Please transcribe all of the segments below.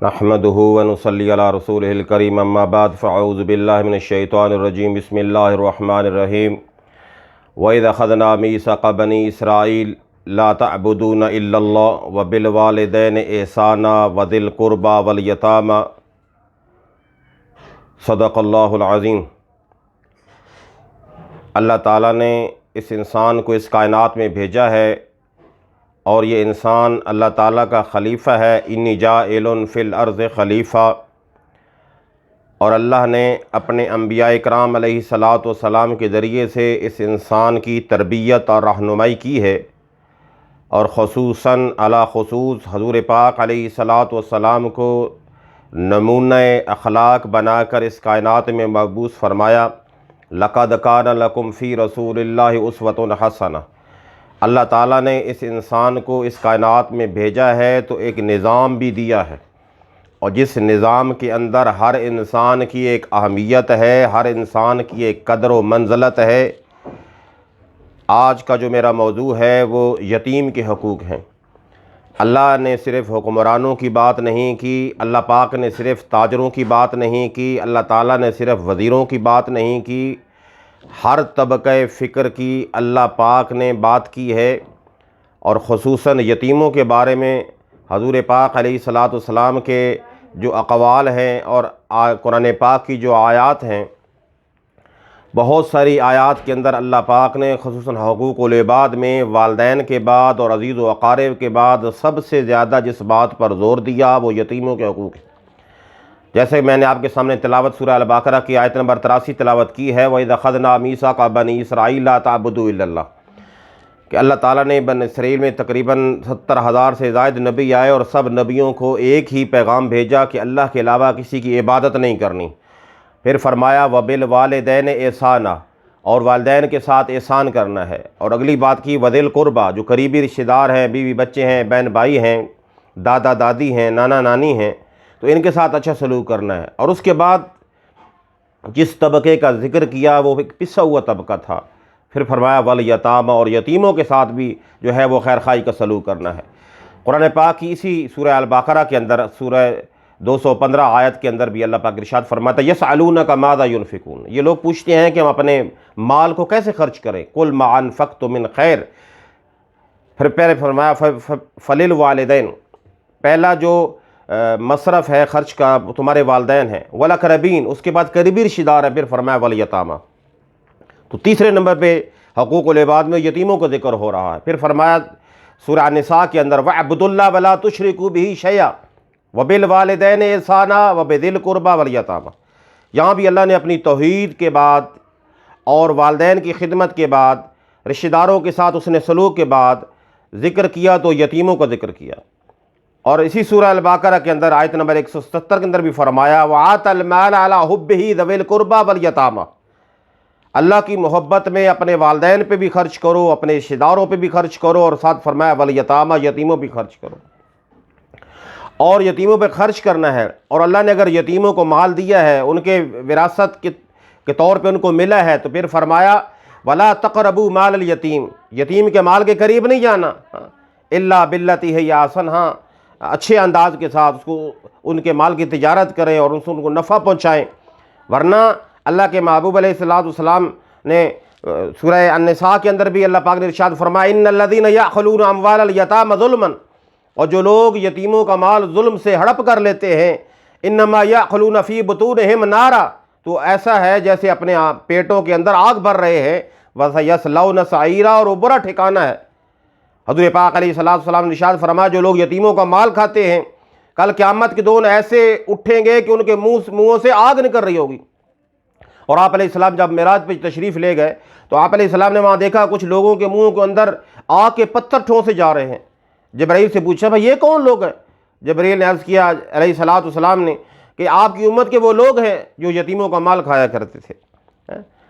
نحمده ونصلي على رسوله الكريم اما بعد فاعوذ بالله من الشيطان الرجيم بسم الله الرحمن الرحيم وإذا أخذنا ميثاق بني إسرائيل لا تعبدون إلا الله وبالوالدين إحسانا وذي القربى واليتامى صدق اللہ العظیم۔ اللہ تعالیٰ نے اس انسان کو اس کائنات میں بھیجا ہے اور یہ انسان اللہ تعالیٰ کا خلیفہ ہے۔ انی جاعل فی الارض خلیفہ، اور اللہ نے اپنے انبیاء اکرام علیہ الصلاۃ والسلام کے ذریعے سے اس انسان کی تربیت اور رہنمائی کی ہے، اور خصوصاً علی خصوص حضور پاک علیہ الصلاۃ والسلام کو نمونہ اخلاق بنا کر اس کائنات میں مبعوث فرمایا۔ لقد کان لکم فی رسول اللہ اسوۃ حسنہ۔ اللہ تعالیٰ نے اس انسان کو اس کائنات میں بھیجا ہے تو ایک نظام بھی دیا ہے، اور جس نظام کے اندر ہر انسان کی ایک اہمیت ہے، ہر انسان کی ایک قدر و منزلت ہے۔ آج کا جو میرا موضوع ہے وہ یتیم کے حقوق ہیں۔ اللہ نے صرف حکمرانوں کی بات نہیں کی، اللہ پاک نے صرف تاجروں کی بات نہیں کی، اللہ تعالیٰ نے صرف وزیروں کی بات نہیں کی، ہر طبقہ فکر کی اللہ پاک نے بات کی ہے۔ اور خصوصاً یتیموں کے بارے میں حضور پاک علیہ الصلاۃ والسلام کے جو اقوال ہیں اور قرآن پاک کی جو آیات ہیں، بہت ساری آیات کے اندر اللہ پاک نے خصوصاً حقوق العباد میں والدین کے بعد اور عزیز و اقارب کے بعد سب سے زیادہ جس بات پر زور دیا وہ یتیموں کے حقوق ہیں۔ جیسے میں نے آپ کے سامنے تلاوت سورہ البقرہ کی آیت نمبر 83 تلاوت کی ہے، وَإِذَا أَخَذْنَا مِيثَاقَ بَنِي إِسْرَائِيلَ لَا تَعْبُدُوا إِلَّا اللَّهَ، کہ اللہ تعالیٰ نے بنی اسرائیل میں تقریباً 70,000 سے زائد نبی آئے اور سب نبیوں کو ایک ہی پیغام بھیجا کہ اللہ کے علاوہ کسی کی عبادت نہیں کرنی۔ پھر فرمایا وَبِالْوَالِدَيْنِ إِحْسَانًا، اور والدین کے ساتھ احسان کرنا ہے، اور اگلی بات کی وَذِي الْقُرْبَى، جو قریبی رشتہ دار ہیں، بیوی بچے ہیں، بہن بھائی ہیں، دادا دادی ہیں، نانا نانی ہیں، تو ان کے ساتھ اچھا سلوک کرنا ہے۔ اور اس کے بعد جس طبقے کا ذکر کیا وہ ایک پسا ہوا طبقہ تھا، پھر فرمایا والیتامى، اور یتیموں کے ساتھ بھی جو ہے وہ خیر خواہی کا سلوک کرنا ہے۔ قرآن پاک کی اسی سورہ البقرہ کے اندر سورہ 215 آیت کے اندر بھی اللہ پاک ارشاد فرماتا ہے یسألونک ماذا ينفقون، یہ لوگ پوچھتے ہیں کہ ہم اپنے مال کو کیسے خرچ کریں، قل ما انفقتم من خیر، پھر پہلے فرمایا فللوالدین، پہلا جو مصرف ہے خرچ کا تمہارے والدین ہیں، والاقربین، اس کے بعد قریبی رشتہ دار ہیں، پھر فرمایا والیتامى، تو تیسرے نمبر پہ حقوق العباد میں یتیموں کا ذکر ہو رہا ہے۔ پھر فرمایا سورہ النساء کے اندر وَاعْبُدُوا اللَّهَ وَلَا تُشْرِكُوا بِهِ شَيْئًا وَبِالْوَالِدَيْنِ إِحْسَانًا وَبِذِي الْقُرْبَى وَالْيَتَامَى، یہاں بھی اللہ نے اپنی توحید کے بعد اور والدین کی خدمت کے بعد رشتہ داروں کے ساتھ اس نے سلوک کے بعد ذکر کیا تو یتیموں کا ذکر کیا۔ اور اسی سورہ البقرہ کے اندر آیت نمبر 170 کے اندر بھی فرمایا وَآتَى الْمَالَ عَلَى حُبِّهِ ذَوِي الْقُرْبَى وَالْيَتَامَى، اللہ کی محبت میں اپنے والدین پہ بھی خرچ کرو، اپنے رشتہ داروں پہ بھی خرچ کرو، اور ساتھ فرمایا والیتامى، یتیموں پہ خرچ کرو، اور یتیموں پہ خرچ کرنا ہے۔ اور اللہ نے اگر یتیموں کو مال دیا ہے، ان کے وراثت کے طور پہ ان کو ملا ہے، تو پھر فرمایا وَلَا تَقْرَبُوا مَالَ الْيَتِيمِ، یتیم کے مال کے قریب نہیں جانا، إِلَّا بِالَّتِي هِيَ أَحْسَنُ، ہاں اچھے انداز کے ساتھ اس کو ان کے مال کی تجارت کریں اور ان کو نفع پہنچائیں، ورنہ اللہ کے محبوب علیہ الصلوۃ والسلام نے سورہ النساء کے اندر بھی اللہ پاک نے ارشاد فرمایا ان الذین یأخلون اموال الیتامی ظلما، اور جو لوگ یتیموں کا مال ظلم سے ہڑپ کر لیتے ہیں انما یأخلون فی بطونہم نارا، تو ایسا ہے جیسے اپنے پیٹوں کے اندر آگ بھر رہے ہیں، وسیصلون سعیرا، اور وہ برا ٹھکانہ ہے۔ حضور پاک علیہ الصلوۃ والسلام نے ارشاد فرمایا جو لوگ یتیموں کا مال کھاتے ہیں کل قیامت کے دن ایسے اٹھیں گے کہ ان کے منہوں سے آگ نکل رہی ہوگی۔ اور آپ علیہ السلام جب معراج پہ تشریف لے گئے تو آپ علیہ السلام نے وہاں دیکھا کچھ لوگوں کے منہوں کے اندر آگ کے پتھر ٹھونسے جا رہے ہیں۔ جبرائیل سے پوچھا بھائی یہ کون لوگ ہیں؟ جبرائیل نے عرض کیا علیہ الصلوۃ والسلام نے کہ آپ کی امت کے وہ لوگ ہیں جو یتیموں کا مال کھایا کرتے تھے۔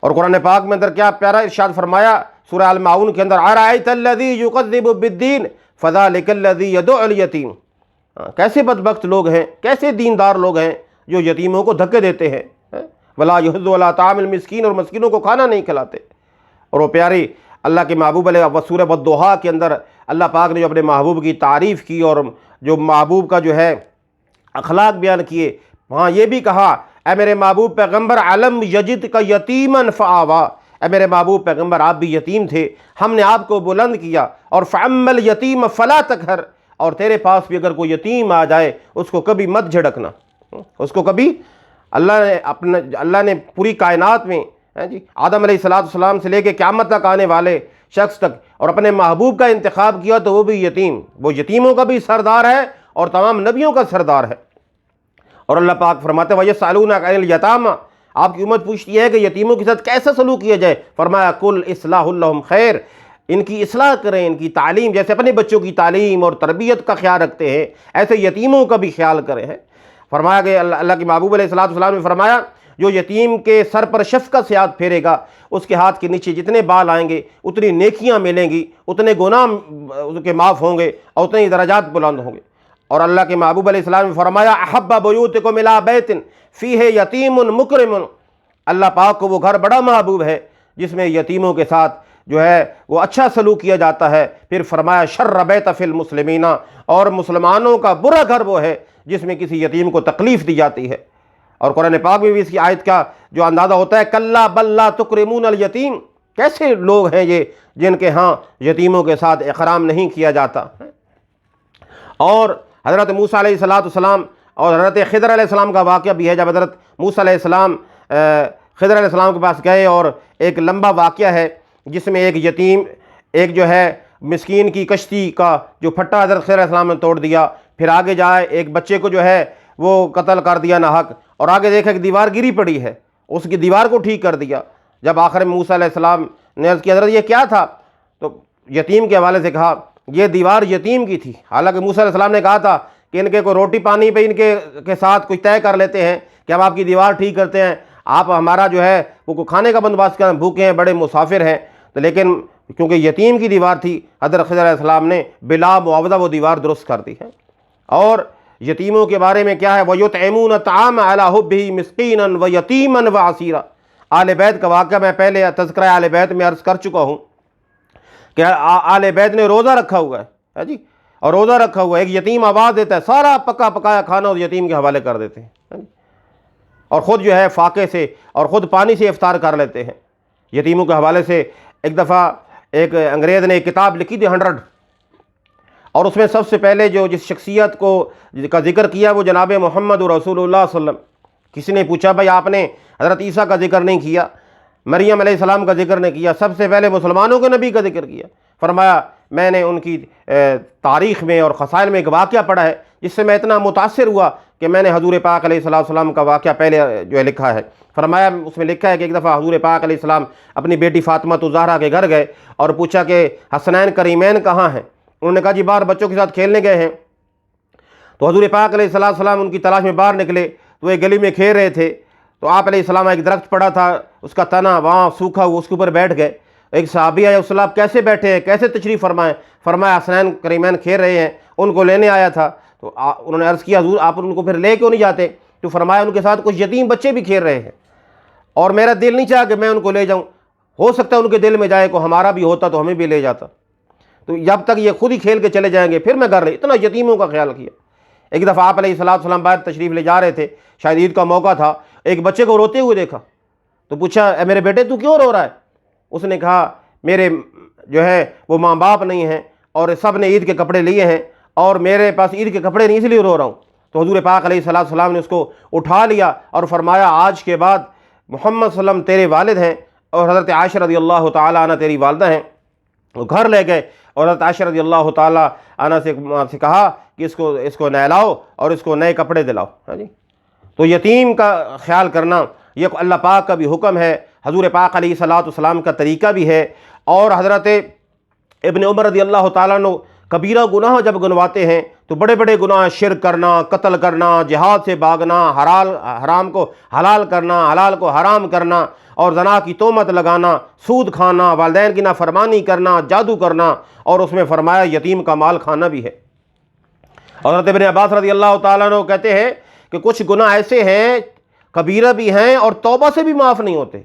اور قرآن پاک میں اندر کیا پیارا ارشاد فرمایا سورہ المعون کے اندر أَرَأَيْتَ الَّذِي يُكَذِّبُ بِالدِّينِ فَذَلِكَ الَّذِي يَدُعُّ الْيَتِيمَ، کیسے بدبخت لوگ ہیں، کیسے دیندار لوگ ہیں جو یتیموں کو دھکے دیتے ہیں، وَلَا يُحِضُّ عَلَىٰ طَعَامِ الْمِسْكِينِ، اور مسکینوں کو کھانا نہیں کھلاتے۔ اور وہ پیاری اللہ کے محبوب علیہ سورہ والضحیٰ کے اندر اللہ پاک نے جو اپنے محبوب کی تعریف کی اور جو محبوب کا جو ہے اخلاق بیان کیے۔ وہاں یہ بھی کہا اے میرے محبوب پیغمبر علم یجد کا یتیمن فآوا، اے میرے محبوب پیغمبر آپ بھی یتیم تھے، ہم نے آپ کو بلند کیا، اور فعم الیتیم فلا تقہر، اور تیرے پاس بھی اگر کوئی یتیم آ جائے اس کو کبھی مت جھڑکنا، اس کو کبھی اللہ نے پوری کائنات میں جی آدم علیہ السلام سے لے کے قیامت تک آنے والے شخص تک اور اپنے محبوب کا انتخاب کیا تو وہ بھی یتیم، وہ یتیموں کا بھی سردار ہے اور تمام نبیوں کا سردار ہے۔ اور اللہ پاک فرماتے ہیں وَيَسْأَلُونَكَ عَنِ الْيَتَامَى، آپ کی امت پوچھتی ہے کہ یتیموں کے ساتھ کیسا سلوک کیا جائے، فرمایا قُلْ إِصْلَاحٌ لَهُمْ خیر، ان کی اصلاح کریں، ان کی تعلیم، جیسے اپنے بچوں کی تعلیم اور تربیت کا خیال رکھتے ہیں ایسے یتیموں کا بھی خیال کریں۔ فرمایا کہ اللہ کے محبوب علیہ السلام نے فرمایا جو یتیم کے سر پر شفقت سے ہاتھ پھیرے گا اس کے ہاتھ کے نیچے جتنے بال آئیں گے اتنی نیکیاں ملیں گی، اتنے گناہ اس کے معاف ہوں گے اور اتنے ہی درجات بلند ہوں گے۔ اور اللہ کے محبوب علیہ السلام نے فرمایا احب بیوتکم الی بیت فیہ یتیم مکرم، اللہ پاک کو وہ گھر بڑا محبوب ہے جس میں یتیموں کے ساتھ جو ہے وہ اچھا سلوک کیا جاتا ہے۔ پھر فرمایا شر بیت فی المسلمین، اور مسلمانوں کا برا گھر وہ ہے جس میں کسی یتیم کو تکلیف دی جاتی ہے۔ اور قرآن پاک میں بھی اس کی آیت کا جو اندازہ ہوتا ہے کلا بل لا تکرمون الیتیم، کیسے لوگ ہیں یہ جن کے ہاں یتیموں کے ساتھ احترام نہیں کیا جاتا۔ اور حضرت موسیٰ علیہ السلام اور حضرت خضر علیہ السلام کا واقعہ بھی ہے، جب حضرت موسیٰ علیہ السلام خضر علیہ السلام کے پاس گئے اور ایک لمبا واقعہ ہے جس میں ایک یتیم ایک جو ہے مسکین کی کشتی کا جو پھٹا حضرت خضر علیہ السلام نے توڑ دیا، پھر آگے جائے ایک بچے کو جو ہے وہ قتل کر دیا ناحق، اور آگے دیکھا کہ دیوار گری پڑی ہے، اس کی دیوار کو ٹھیک کر دیا۔ جب آخر میں موسیٰ علیہ السلام نے عرض کیا حضرت یہ کیا تھا، تو یتیم کے حوالے سے کہا یہ دیوار یتیم کی تھی، حالانکہ موسیٰ علیہ السلام نے کہا تھا کہ ان کے کوئی روٹی پانی پہ ان کے ساتھ کچھ طے کر لیتے ہیں کہ ہم آپ کی دیوار ٹھیک کرتے ہیں، آپ ہمارا جو ہے وہ کھانے کا بندوبست کریں، بھوکے ہیں، بڑے مسافر ہیں۔ تو لیکن کیونکہ یتیم کی دیوار تھی حضرت خضر علیہ السلام نے بلا معاوضہ وہ دیوار درست کر دی ہے۔ اور یتیموں کے بارے میں کیا ہے وَيُطْعِمُونَ الطَّعَامَ عَلَىٰ حُبِّهِ مِسْكِينًا وَيَتِيمًا وَأَسِيرًا، آل بیت کا واقعہ میں پہلے تذکرہ آل بیت میں عرض کر چکا ہوں کہ آل بیت نے روزہ رکھا ہوا ہے جی، اور روزہ رکھا ہوا ہے، ایک یتیم آواز دیتا ہے سارا پکا پکایا کھانا اس یتیم کے حوالے کر دیتے ہیں، اور خود جو ہے فاقے سے اور خود پانی سے افطار کر لیتے ہیں یتیموں کے حوالے سے۔ ایک دفعہ ایک انگریز نے ایک کتاب لکھی تھی 100، اور اس میں سب سے پہلے جو جس شخصیت کا ذکر کیا وہ جناب محمد رسول اللہ صلی اللہ علیہ وسلم۔ کسی نے پوچھا بھائی آپ نے حضرت عیسیٰ کا ذکر نہیں کیا، مریم علیہ السلام کا ذکر نہیں کیا، سب سے پہلے مسلمانوں کے نبی کا ذکر کیا۔ فرمایا میں نے ان کی تاریخ میں اور خصائل میں ایک واقعہ پڑھا ہے جس سے میں اتنا متاثر ہوا کہ میں نے حضور پاک علیہ السلام کا واقعہ پہلے جو ہے لکھا ہے۔ فرمایا اس میں لکھا ہے کہ ایک دفعہ حضور پاک علیہ السلام اپنی بیٹی فاطمہ الزہرا کے گھر گئے اور پوچھا کہ حسنین کریمین کہاں ہیں، انہوں نے کہا جی باہر بچوں کے ساتھ کھیلنے گئے ہیں۔ تو حضور پاک علیہ السلام ان کی تلاش میں باہر نکلے تو ایک گلی میں کھیل رہے تھے، تو آپ علیہ السلام ایک درخت پڑا تھا اس کا تنا وہاں سوکھا ہوا، اس کے اوپر بیٹھ گئے۔ ایک صحابی آیا، اس آپ کیسے بیٹھے ہیں، کیسے تشریف فرمائیں؟ فرمایا حسنین کریمین کھیل رہے ہیں، ان کو لینے آیا تھا۔ تو انہوں نے عرض کیا حضور آپ ان کو پھر لے کیوں نہیں جاتے؟ تو فرمایا ان کے ساتھ کچھ یتیم بچے بھی کھیل رہے ہیں اور میرا دل نہیں چاہا کہ میں ان کو لے جاؤں، ہو سکتا ہے ان کے دل میں جائے کہ ہمارا بھی ہوتا تو ہمیں بھی لے جاتا، تو جب تک یہ خود ہی کھیل کے چلے جائیں گے پھر میں گھر لے، اتنا یتیموں کا خیال کیا۔ ایک دفعہ آپ علیہ السلام باہر تشریف لے جا رہے تھے، شاید عید کا موقع تھا، ایک بچے کو روتے ہوئے دیکھا تو پوچھا اے میرے بیٹے تو کیوں رو رہا ہے؟ اس نے کہا میرے جو ہے وہ ماں باپ نہیں ہیں اور سب نے عید کے کپڑے لیے ہیں اور میرے پاس عید کے کپڑے نہیں، اس لیے رو رہا ہوں۔ تو حضور پاک علیہ السلام نے اس کو اٹھا لیا اور فرمایا آج کے بعد محمد صلی اللہ علیہ وسلم تیرے والد ہیں اور حضرت عائشہ رضی اللہ تعالیٰ عنہ تیری والدہ ہیں۔ وہ گھر لے گئے اور حضرت عائشہ رضی اللہ تعالیٰ عنہ سے کہا کہ اس کو نہلاؤ اور اس کو نئے کپڑے دلاؤ۔ ہاں جی، تو یتیم کا خیال کرنا یہ اللہ پاک کا بھی حکم ہے، حضور پاک علیہ السلام کا طریقہ بھی ہے۔ اور حضرت ابن عمر رضی اللہ تعالیٰ عنہ کبیرہ گناہ جب گنواتے ہیں تو بڑے بڑے گناہ، شرک کرنا، قتل کرنا، جہاد سے بھاگنا، حرام کو حلال کرنا، حلال کو حرام کرنا، اور زنا کی تہمت لگانا، سود کھانا، والدین کی نافرمانی کرنا، جادو کرنا، اور اس میں فرمایا یتیم کا مال کھانا بھی ہے۔ اور حضرت ابن عباس رضی اللہ تعالیٰ عنہ کہتے ہیں کہ کچھ گناہ ایسے ہیں کبیرہ بھی ہیں اور توبہ سے بھی معاف نہیں ہوتے،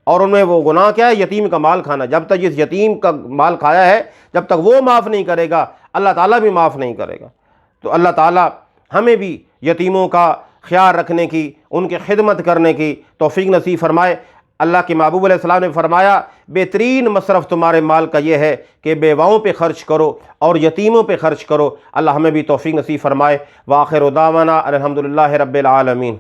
اور ان میں وہ گناہ کیا ہے؟ یتیم کا مال کھانا۔ جب تک اس یتیم کا مال کھایا ہے جب تک وہ معاف نہیں کرے گا اللہ تعالیٰ بھی معاف نہیں کرے گا۔ تو اللہ تعالیٰ ہمیں بھی یتیموں کا خیال رکھنے کی، ان کی خدمت کرنے کی توفیق نصیب فرمائے۔ اللہ کے محبوب علیہ السلام نے فرمایا بہترین مصرف تمہارے مال کا یہ ہے کہ بیواؤں پہ خرچ کرو اور یتیموں پہ خرچ کرو۔ اللہ ہمیں بھی توفیق نصیب فرمائے۔ وآخر دعوانا الحمدللہ رب العالمین۔